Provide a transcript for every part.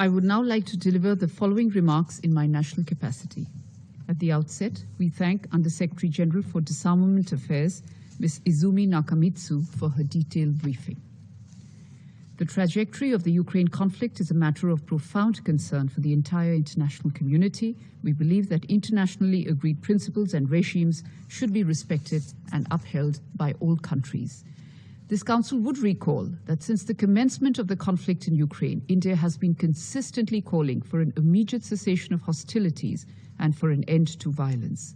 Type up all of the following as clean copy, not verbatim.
I would now like to deliver the following remarks in my national capacity. At the outset, we thank Under-Secretary General for Disarmament Affairs, Ms. Izumi Nakamitsu, for her detailed briefing. The trajectory of the Ukraine conflict is a matter of profound concern for the entire international community. We believe that internationally agreed principles and regimes should be respected and upheld by all countries. This Council would recall that since the commencement of the conflict in Ukraine, India has been consistently calling for an immediate cessation of hostilities and for an end to violence.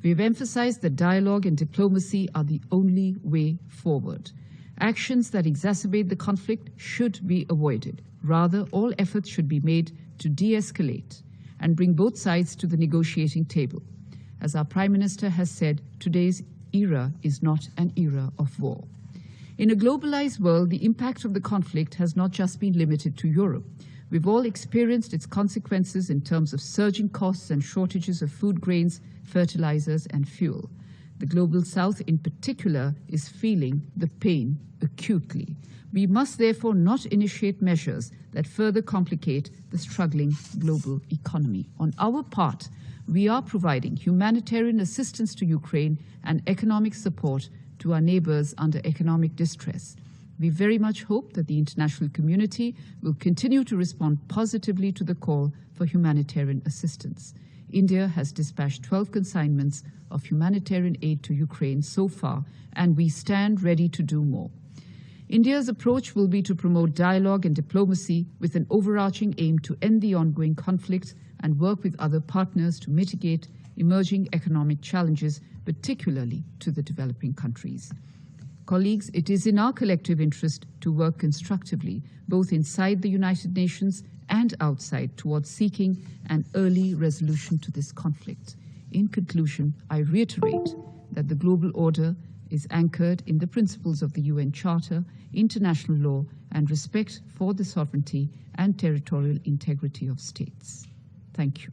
We have emphasized that dialogue and diplomacy are the only way forward. Actions that exacerbate the conflict should be avoided. Rather, all efforts should be made to de-escalate and bring both sides to the negotiating table. As our Prime Minister has said, today's era is not an era of war. In a globalized world, the impact of the conflict has not just been limited to Europe. We've all experienced its consequences in terms of surging costs and shortages of food grains, fertilizers, and fuel. The Global South in particular is feeling the pain acutely. We must therefore not initiate measures that further complicate the struggling global economy. On our part, we are providing humanitarian assistance to Ukraine and economic support to our neighbors under economic distress. We very much hope that the international community will continue to respond positively to the call for humanitarian assistance. India has dispatched 12 consignments of humanitarian aid to Ukraine so far, and we stand ready to do more. India's approach will be to promote dialogue and diplomacy with an overarching aim to end the ongoing conflict and work with other partners to mitigate emerging economic challenges, particularly to the developing countries. Colleagues, it is in our collective interest to work constructively, both inside the United Nations and outside, towards seeking an early resolution to this conflict. In conclusion, I reiterate that the global order is anchored in the principles of the UN Charter, international law, and respect for the sovereignty and territorial integrity of states. Thank you.